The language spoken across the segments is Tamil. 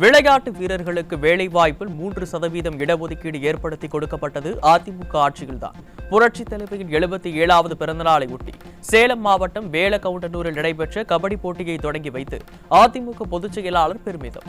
விளையாட்டு வீரர்களுக்கு வேலைவாய்ப்பில் 3% இடஒதுக்கீடு ஏற்படுத்தி கொடுக்கப்பட்டது அதிமுக ஆட்சியில்தான். புரட்சித் தலைவரின் 77வது பிறந்தநாளை ஒட்டி சேலம் மாவட்டம் வேலக்கவுண்டனூரில் நடைபெற்ற கபடி போட்டியை தொடங்கி வைத்து அதிமுக பொதுச் செயலாளர் பெருமிதம்.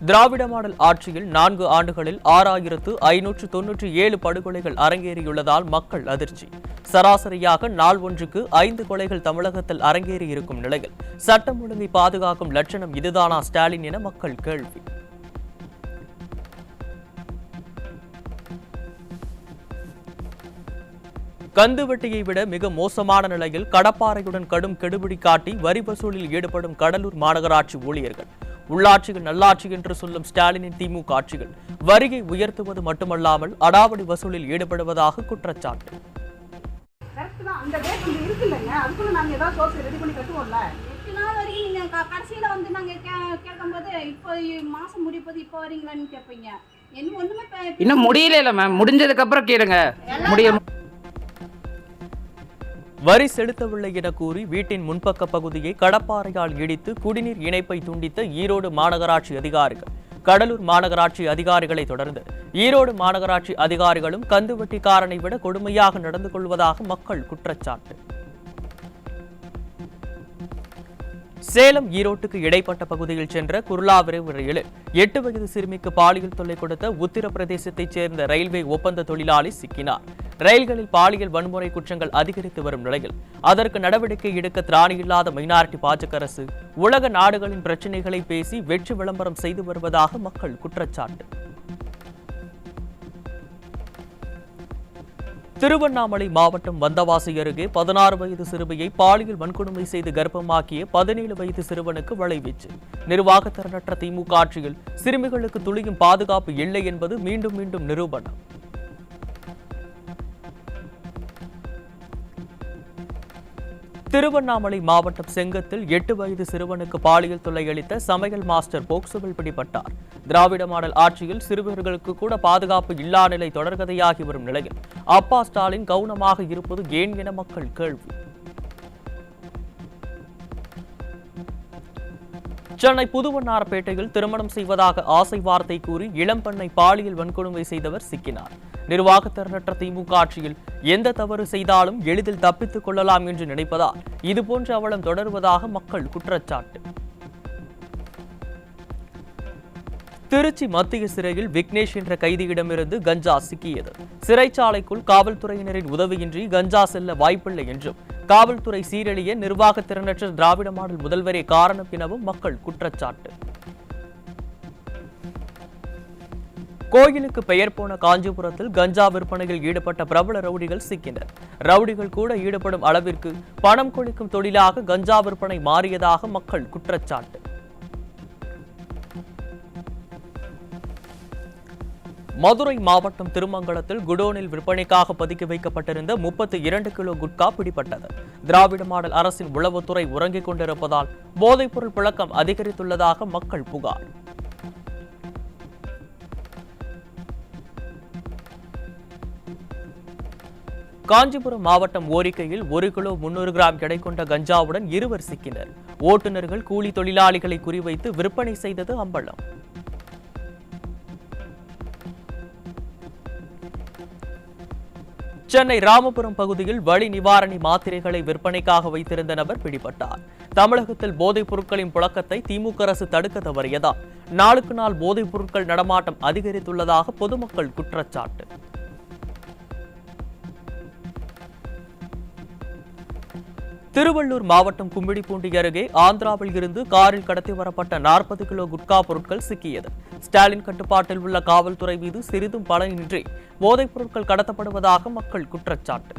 திராவிட மாடல் ஆட்சியில் 4 ஆண்டுகளில் 6597 படுகொலைகள் அரங்கேறியுள்ளதால் மக்கள் அதிர்ச்சி. சராசரியாக நாள் ஒன்றுக்கு 5 கொலைகள் தமிழகத்தில் அரங்கேறியிருக்கும் நிலையில் சட்டம் ஒழுங்கை பாதுகாக்கும் லட்சணம் இதுதானா ஸ்டாலின் என மக்கள் கேள்வி. கந்துவட்டியை விட மிக மோசமான நிலையில் கடப்பாறையுடன் கடும் கெடுபிடி காட்டி வரி வசூலில் ஈடுபடும் கடலூர் மாநகராட்சி ஊழியர்கள். உள்ளாட்சிகள் நல்லாட்சி என்று சொல்லும் ஸ்டாலினின் திமுக ஆட்சிகள் வரியை உயர்த்துவது மட்டுமல்லாமல் அடாவடி வசூலில் ஈடுபடுவதாக குற்றச்சாட்டு. இன்னும் முடியல மேம், முடிஞ்சதுக்கு அப்புறம் கேளுங்க. முடியும். வரி செலுத்தவில்லை என கூறி வீட்டின் முன்பக்க பகுதியை கடப்பாறையால் இடித்து குடிநீர் இணைப்பை துண்டித்த ஈரோடு மாநகராட்சி அதிகாரிகள். கடலூர் மாநகராட்சி அதிகாரிகளை தொடர்ந்து ஈரோடு மாநகராட்சி அதிகாரிகளும் கந்துவட்டிக்காரனை விட கொடுமையாக நடந்து கொள்வதாக மக்கள் குற்றச்சாட்டு. சேலம் ஈரோட்டுக்கு இடைப்பட்ட பகுதியில் சென்ற குர்லா விரைவு ரயிலில் 8 வயது சிறுமிக்கு பாலியல் தொல்லை கொடுத்த உத்தரப்பிரதேசத்தைச் சேர்ந்த ரயில்வே ஒப்பந்த தொழிலாளி சிக்கினார். ரயில்களில் பாலியல் வன்முறை குற்றங்கள் அதிகரித்து வரும் நிலையில் அதற்கு நடவடிக்கை எடுக்க திராணியில்லாத மைனாரிட்டி பாஜக அரசு உலக நாடுகளின் பிரச்சினைகளை பேசி வெற்றி விளம்பரம் செய்து வருவதாக மக்கள் குற்றச்சாட்டு. திருவண்ணாமலை மாவட்டம் வந்தவாசி அருகே 16 வயது சிறுமியை பாலியல் வன்கொடுமை செய்து கர்ப்பமாக்கிய 17 வயது சிறுவனுக்கு வலைவீச்சு. நிர்வாகத்திறனற்ற திமுக ஆட்சியில் சிறுமிகளுக்கு துளியும் பாதுகாப்பு இல்லை என்பது மீண்டும் மீண்டும் நிரூபணம். திருவண்ணாமலை மாவட்டம் செங்கத்தில் 8 வயது சிறுவனுக்கு பாலியல் தொல்லை அளித்த சமையல் மாஸ்டர் போக்சோவில் பிடிபட்டார். திராவிட மாடல் ஆட்சியில் சிறுவர்களுக்கு கூட பாதுகாப்பு இல்லா நிலை தொடர்கதையாகி வரும் நிலையில் அப்பா ஸ்டாலின் கவனமாக இருப்பது ஏன் என மக்கள் கேள்வி. சென்னை புதுவண்ணாரப்பேட்டையில் திருமணம் செய்வதாக ஆசை வார்த்தை கூறி இளம்பெண்ணை பாலியல் வன்கொடுமை செய்தவர் சிக்கினார். நிர்வாகத்திறனற்ற திமுக ஆட்சியில் எந்த தவறு செய்தாலும் எளிதில் தப்பித்துக் கொள்ளலாம் என்று நினைப்பதால் இதுபோன்ற அவலம் தொடர்வதாக மக்கள் குற்றச்சாட்டு. திருச்சி மத்திய சிறையில் விக்னேஷ் என்ற கைதியிடமிருந்து கஞ்சா சிக்கியது. சிறைச்சாலைக்குள் காவல்துறையினரின் உதவியின்றி கஞ்சா செல்ல வாய்ப்பில்லை என்றும் காவல்துறை சீரழிய நிர்வாகத்திறனற்ற திராவிட மாடல் முதல்வரே காரணம் எனவும் மக்கள் குற்றச்சாட்டு. கோயிலுக்கு பெயர் போன காஞ்சிபுரத்தில் கஞ்சா விற்பனையில் ஈடுபட்ட பிரபல ரவுடிகள் சிக்கினர். ரவுடிகள் கூட ஈடுபடும் அளவிற்கு பணம் கொளிக்கும் தொழிலாக கஞ்சா விற்பனை மாறியதாக மக்கள் குற்றச்சாட்டு. மதுரை மாவட்டம் திருமங்கலத்தில் குடோனில் விற்பனைக்காக பதுக்கி வைக்கப்பட்டிருந்த 32 கிலோ குட்கா பிடிபட்டது. திராவிட மாடல் அரசின் உளவுத்துறை உறங்கிக் கொண்டிருப்பதால் போதைப்பொருள் புழக்கம் அதிகரித்துள்ளதாக மக்கள் புகார். காஞ்சிபுரம் மாவட்டம் ஓரிக்கையில் 1 கிலோ 300 கிராம் எடை கொண்ட கஞ்சாவுடன் 2 சிக்கினர். ஓட்டுநர்கள் கூலி தொழிலாளிகளை குறிவைத்து விற்பனை செய்தது அம்பலம். சென்னை ராமபுரம் பகுதியில் வலி நிவாரணி மாத்திரைகளை விற்பனைக்காக வைத்திருந்த நபர் பிடிபட்டார். தமிழகத்தில் போதைப் பொருட்களின் புழக்கத்தை திமுக அரசு தடுக்க தவறியதால் நாளுக்கு நாள் போதைப் பொருட்கள் நடமாட்டம் அதிகரித்துள்ளதாக பொதுமக்கள் குற்றச்சாட்டு. திருவள்ளூர் மாவட்டம் கும்மிடிப்பூண்டி அருகே ஆந்திராவில் இருந்து காரில் கடத்தி வரப்பட்ட 40 கிலோ குட்கா பொருட்கள் சிக்கியது. ஸ்டாலின் கட்டுப்பாட்டில் உள்ள காவல்துறை மீது சிறிதும் பலனின்றி போதைப் பொருட்கள் கடத்தப்படுவதாக மக்கள் குற்றச்சாட்டு.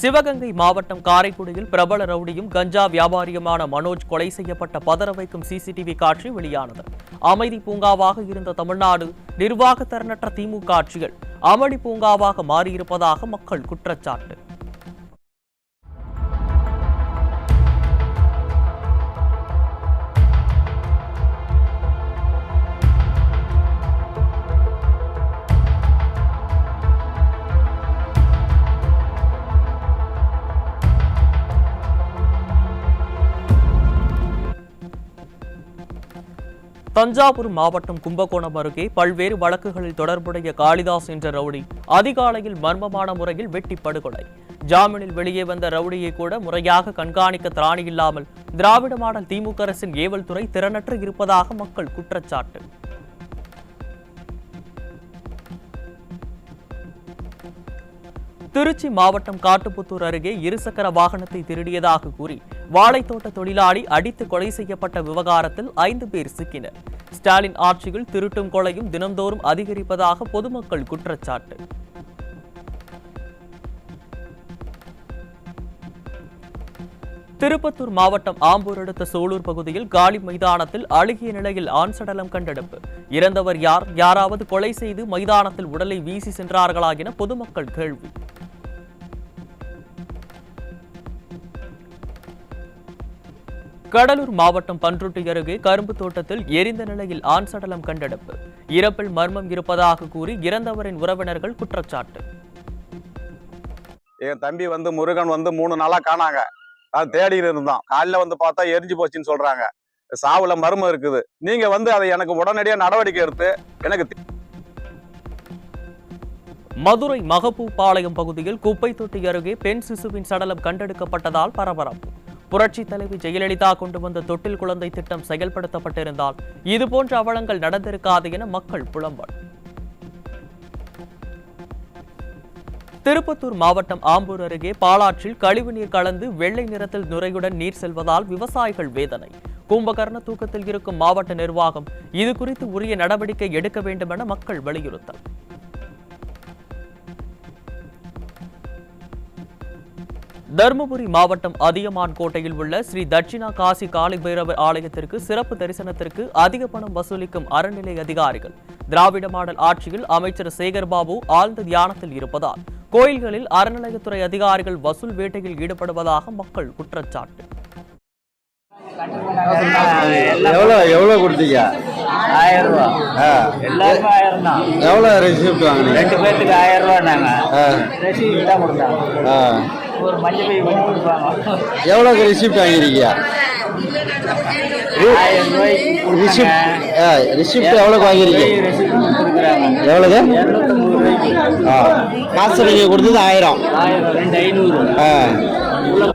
சிவகங்கை மாவட்டம் காரைக்குடியில் பிரபல ரவுடியும் கஞ்சா வியாபாரியுமான மனோஜ் கொலை செய்யப்பட்ட பதற வைக்கும் சிசிடிவி காட்சி வெளியானது. அமைதி பூங்காவாக இருந்த தமிழ்நாடு நிர்வாகத்திறனற்ற திமுக ஆட்சிகள் அமளி பூங்காவாக மாறியிருப்பதாக மக்கள் குற்றச்சாட்டு. தஞ்சாவூர் மாவட்டம் கும்பகோணம் அருகே பல்வேறு வழக்குகளில் தொடர்புடைய காளிதாஸ் என்ற ரவுடி அதிகாலையில் மர்மமான முறையில் வெட்டி படுகொலை. ஜாமீனில் வெளியே வந்த ரவுடியை கூட முறையாக கண்காணிக்க திராணி இல்லாமல் திராவிட மாடல் திமுக அரசின் ஏவல் துறை திறனற்று இருப்பதாக மக்கள் குற்றச்சாட்டு. திருச்சி மாவட்டம் காட்டுப்புத்தூர் அருகே இருசக்கர வாகனத்தை திருடியதாக கூறி வாழைத்தோட்ட தொழிலாளி அடித்து கொலை செய்யப்பட்ட விவகாரத்தில் 5 பேர் சிக்கினர். ஸ்டாலின் ஆட்சியில் திருட்டும் கொலையும் தினந்தோறும் அதிகரிப்பதாக பொதுமக்கள் குற்றச்சாட்டு. திருப்பத்தூர் மாவட்டம் ஆம்பூர் அடுத்த சோலூர் பகுதியில் காலி மைதானத்தில் அழுகிய நிலையில் ஆண் சடலம் கண்டெடுப்பு. இறந்தவர் யார்? யாராவது கொலை செய்து மைதானத்தில் உடலை வீசி சென்றார்களா என பொதுமக்கள் கேள்வி. கடலூர் மாவட்டம் பன்ருட்டி அருகே கரும்பு தோட்டத்தில் எரிந்த நிலையில் ஆண் சடலம் கண்டெடுப்பு. இறப்பில் மர்மம் இருப்பதாக கூறி இறந்தவரின் உறவினர்கள் குற்றச்சாட்டு. என் தம்பி முருகன் 3 நாளா காணாங்க. அது தேடிட்டு இருந்தோம். காலையில பார்த்தா எரிஞ்சு போச்சுன்னு சொல்றாங்க. சாவுல மர்மம் இருக்குது. நீங்க அதை எனக்கு உடனடியா நடவடிக்கை எடுத்து எனக்கு. மதுரை மகப்பூபாளையம் பகுதியில் குப்பை தொட்டி அருகே பெண் சிசுவின் சடலம் கண்டெடுக்கப்பட்டதால் பரபரப்பு. புரட்சி தலைவி ஜெயலலிதா கொண்டு வந்த தொட்டில் குழந்தை திட்டம் செயல்படுத்தப்பட்டிருந்தால் இதுபோன்ற அவலங்கள் நடந்திருக்காது என மக்கள் புலம்பல். திருப்பத்தூர் மாவட்டம் ஆம்பூர் அருகே பாலாற்றில் கழிவுநீர் கலந்து வெள்ளை நிறத்தில் நுரையுடன் நீர் செல்வதால் விவசாயிகள் வேதனை. கும்பகர்ண தூக்கத்தில் இருக்கும் மாவட்ட நிர்வாகம் இதுகுறித்து உரிய நடவடிக்கை எடுக்க வேண்டும் என மக்கள் வலியுறுத்தல். தருமபுரி மாவட்டம் அதியமான் கோட்டையில் உள்ள ஸ்ரீ தட்சிணா காசி காளி பைரவர் ஆலயத்திற்கு சிறப்பு தரிசனத்திற்கு அதிக பணம் வசூலிக்கும் அறநிலை அதிகாரிகள். திராவிட மாடல் ஆட்சியில் அமைச்சர் சேகர்பாபு ஆழ்ந்த தியானத்தில் இருப்பதால் கோயில்களில் அறநிலையத்துறை அதிகாரிகள் வசூல் வேட்டையில் ஈடுபடுவதாக மக்கள் குற்றச்சாட்டு. எவ்வளவு கொடுத்தீங்க? 1000 ரூபாய். எல்லாருமே 1000 தான். எவ்வளவு ரெசிப்ட் வாங்கினீங்க? 2 பேருக்கு 1000 ரூபாய் நாங்க ரெசிப்ட் தான் கொடுத்தாங்க. ஒரு மஞ்சள் பை பண்ணி கொடுப்பாங்க. எவ்வளவு ரெசிப்ட் வாங்கிருக்கீங்க? 1000 ரூபாய். ரெசிப்ட் எவ்வளவு வாங்கிருக்கீங்க? ரெசிப்ட் கொடுக்குறாங்க. எவ்வளவு? 250 ரூபாய்க்கு. காசு நீங்க கொடுத்தது 1000. 2500.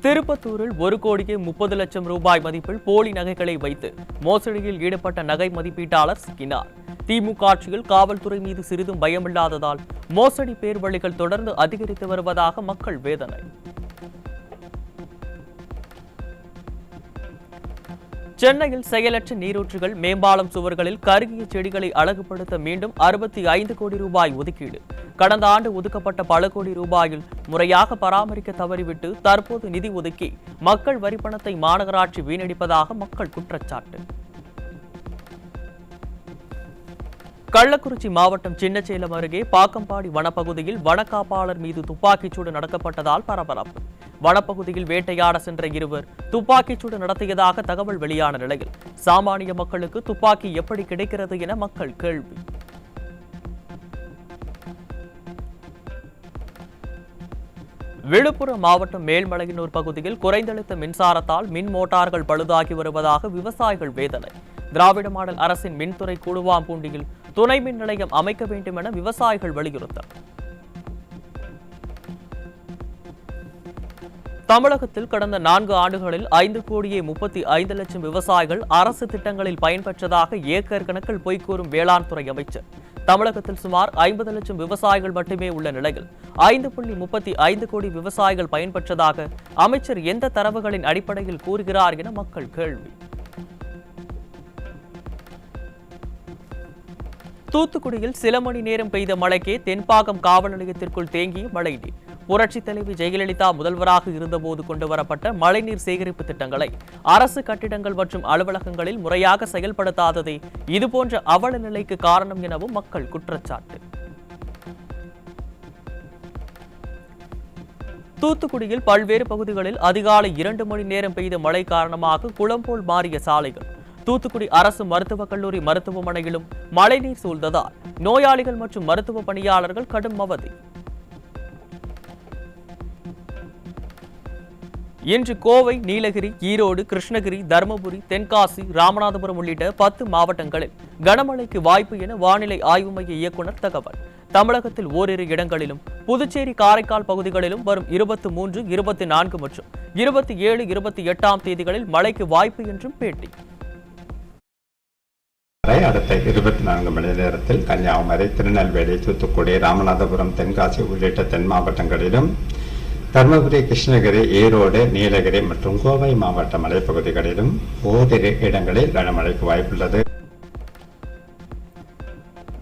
திருப்பத்தூரில் 1 கோடியே 30 லட்சம் ரூபாய் மதிப்பில் போலி நகைகளை வைத்து மோசடியில் ஈடுபட்ட நகை மதிப்பீட்டாளர் சிக்கினார். திமுக ஆட்சியில் காவல்துறை மீது சிறிதும் பயமில்லாததால் மோசடி பேர்வழிகள் தொடர்ந்து அதிகரித்து வருவதாக மக்கள் வேதனை. சென்னையில் செயலற்ற நீரூற்றுகள், மேம்பாலம் சுவர்களில் கருகிய செடிகளை அழகுபடுத்த மீண்டும் 65 கோடி ரூபாய் ஒதுக்கீடு. கடந்த ஆண்டு ஒதுக்கப்பட்ட பல கோடி ரூபாயில் முறையாக பராமரிக்க தவறிவிட்டு தற்போது நிதி ஒதுக்கி மக்கள் வரிப்பணத்தை மாநகராட்சி வீணடிப்பதாக மக்கள் குற்றச்சாட்டு. கள்ளக்குறிச்சி மாவட்டம் சின்னசேலம் அருகே பாக்கம்பாடி வனப்பகுதியில் வனக்காப்பாளர் மீது துப்பாக்கிச்சூடு நடத்தப்பட்டதால் பரபரப்பு. வனப்பகுதியில் வேட்டையாட சென்ற இருவர் துப்பாக்கிச்சூடு நடத்தியதாக தகவல் வெளியான நிலையில் சாமானிய மக்களுக்கு துப்பாக்கி எப்படி கிடைக்கிறது என மக்கள் கேள்வி. விழுப்புரம் மாவட்டம் மேல்மலையனூர் பகுதியில் குறைந்தழுத்த மின்சாரத்தால் மின் மோட்டார்கள் பழுதாகி வருவதாக விவசாயிகள் வேதனை. திராவிட மாடல் அரசின் மின்துறை கூடுவாம்பூண்டியில் துணை மின் நிலையம் அமைக்க வேண்டும் என விவசாயிகள் வலியுறுத்தல். தமிழகத்தில் கடந்த 4 ஆண்டுகளில் 5 கோடியே 35 லட்சம் விவசாயிகள் அரசு திட்டங்களில் பயன்பெற்றதாக ஏக்கர் கணக்கில் பொய்கூறும் வேளாண் துறை அமைச்சர். தமிழகத்தில் சுமார் 50 லட்சம் விவசாயிகள் மட்டுமே உள்ள நிலையில் 5.35 கோடி விவசாயிகள் பயன்பெற்றதாக அமைச்சர் எந்த தரவுகளின் அடிப்படையில் கூறுகிறார் என மக்கள் கேள்வி. தூத்துக்குடியில் சில மணி நேரம் பெய்த மழைக்கே தென்பாகம் காவல் நிலையத்திற்குள் தேங்கிய மழைநீர். புரட்சி தலைவி ஜெயலலிதா முதல்வராக இருந்தபோது கொண்டுவரப்பட்ட மழைநீர் சேகரிப்பு திட்டங்களை அரசு கட்டிடங்கள் மற்றும் அலுவலகங்களில் முறையாக செயல்படுத்தாததே இதுபோன்ற அவல நிலைக்கு காரணம் எனவும் மக்கள் குற்றச்சாட்டு. தூத்துக்குடியில் பல்வேறு பகுதிகளில் அதிகாலை 2 மணி நேரம் பெய்த மழை காரணமாக குளம் போல் மாறிய சாலைகள். தூத்துக்குடி அரசு மருத்துவக் கல்லூரி மருத்துவமனையிலும் மழைநீர் சூழ்ந்ததால் நோயாளிகள் மற்றும் மருத்துவ பணியாளர்கள் கடும் அவதி. இன்று கோவை, நீலகிரி, ஈரோடு, கிருஷ்ணகிரி, தருமபுரி, தென்காசி, ராமநாதபுரம் உள்ளிட்ட 10 மாவட்டங்களில் கனமழைக்கு வாய்ப்பு என வானிலை ஆய்வு மைய இயக்குநர் தகவல். தமிழகத்தில் ஓரிரு இடங்களிலும், புதுச்சேரி, காரைக்கால் பகுதிகளிலும் வரும் 23, 24 மற்றும் 27, 28ஆம் தேதிகளில் மழைக்கு வாய்ப்பு என்றும் பேட்டி. அடுத்த 24 மணி நேரத்தில் கன்னியாகுமரி, திருநெல்வேலி, தூத்துக்குடி, ராமநாதபுரம், தென்காசி உள்ளிட்ட தென் மாவட்டங்களிலும், தருமபுரி, கிருஷ்ணகிரி, ஈரோடு, நீலகிரி மற்றும் கோவை மாவட்ட மலைப்பகுதிகளிலும் ஓரிரு இடங்களில் கனமழைக்கு வாய்ப்புள்ளது.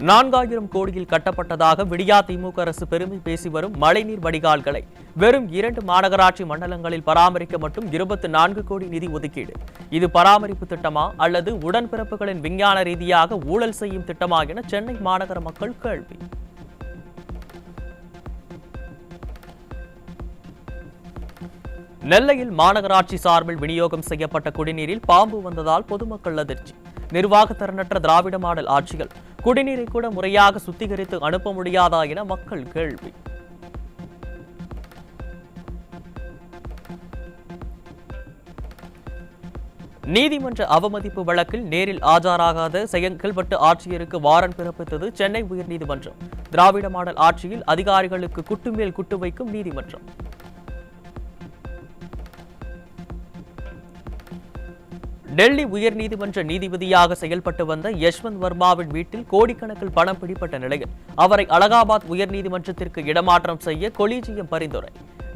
4000 கோடியில் கட்டப்பட்டதாக விடியா திமுக அரசு பெருமை பேசி வரும் மழைநீர் வடிகால்களை வெறும் 2 மாநகராட்சி மண்டலங்களில் பராமரிக்க மட்டும் 24 கோடி நிதி ஒதுக்கீடு. இது பராமரிப்பு திட்டமா அல்லது உடன்பிறப்புகளின் விஞ்ஞான ரீதியாக ஊழல் செய்யும் திட்டமா என சென்னை மாநகர மக்கள் கேள்வி. நெல்லையில் மாநகராட்சி சார்பில் விநியோகம் செய்யப்பட்ட குடிநீரில் பாம்பு வந்ததால் பொதுமக்கள் அதிர்ச்சி. நிர்வாக திறனற்ற திராவிட மாடல் ஆட்சிகள் குடிநீரை கூட முறையாக சுத்திகரித்து அனுப்ப முடியாதா என மக்கள் கேள்வி. நீதிமன்ற அவமதிப்பு வழக்கில் நேரில் ஆஜராகாத செங்கல்பட்டு ஆட்சியருக்கு வாரண்ட் பிறப்பித்தது சென்னை உயர்நீதிமன்றம். திராவிட மாடல் ஆட்சியில் அதிகாரிகளுக்கு குட்டுமேல் குட்டு வைக்கும் நீதிமன்றம். டெல்லி உயர்நீதிமன்ற நீதிபதியாக செயல்பட்டு வந்த யஷ்வந்த் வர்மாவின் வீட்டில் கோடிக்கணக்கில் பணம் பிடிப்பட்ட நிலையில் அவரை அலகாபாத் உயர்நீதிமன்றத்திற்கு இடமாற்றம் செய்ய கொலீஜியம் பரிந்துரை.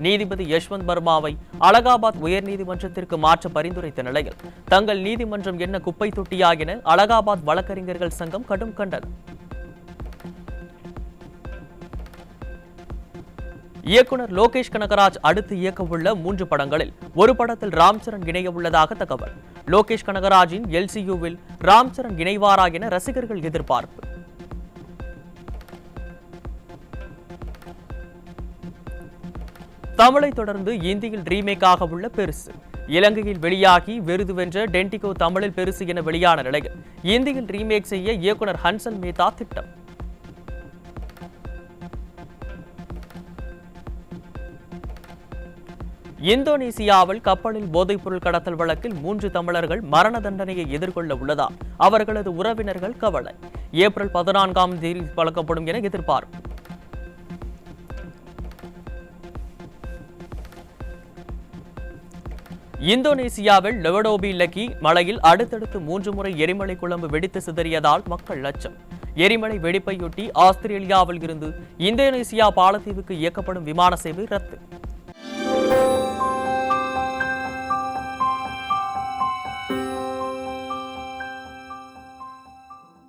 நீதிபதி யஷ்வந்த் வர்மாவை அலகாபாத் உயர்நீதிமன்றத்திற்கு மாற்ற பரிந்துரைத்த நிலையில் தங்கள் நீதிமன்றம் என்ன குப்பை தொட்டியா என அலகாபாத் வழக்கறிஞர்கள் சங்கம் கடும் கண்டனம். இயக்குனர் லோகேஷ் கனகராஜ் அடுத்து இயக்க உள்ள 3 படங்களில் ஒரு படத்தில் ராம் சரண் இணைய உள்ளதாக தகவல். லோகேஷ் கனகராஜின் LCUவில் ராம் சரண் இணைவாரா என ரசிகர்கள் எதிர்பார்ப்பு. தமிழை தொடர்ந்து இந்தியில் ரீமேக்காக உள்ள பெருசு. இலங்கையில் வெளியாகி விருது வென்ற டென்டிகோ தமிழில் பெருசு என வெளியான நிலையில் இந்தியில் ரீமேக் செய்ய இயக்குனர் ஹன்சல் மேத்தா திட்டம். இந்தோனேசியாவில் கப்பலில் போதைப்பொருள் கடத்தல் வழக்கில் 3 தமிழர்கள் மரண தண்டனையை எதிர்கொள்ள உள்ளதால் அவர்களது உறவினர்கள் கவலை. ஏப்ரல் 14ஆம் தேதி வழங்கப்படும் என எதிர்பார்ப்பு. இந்தோனேசியாவில் லெவடோபி லக்கி மலையில் அடுத்தடுத்து 3 முறை எரிமலை குழம்பு வெடித்து சிதறியதால் மக்கள் அச்சம். எரிமலை வெடிப்பையொட்டி ஆஸ்திரேலியாவில் இருந்து இந்தோனேசியா பாலத்தீவுக்கு இயக்கப்படும் விமான சேவை ரத்து.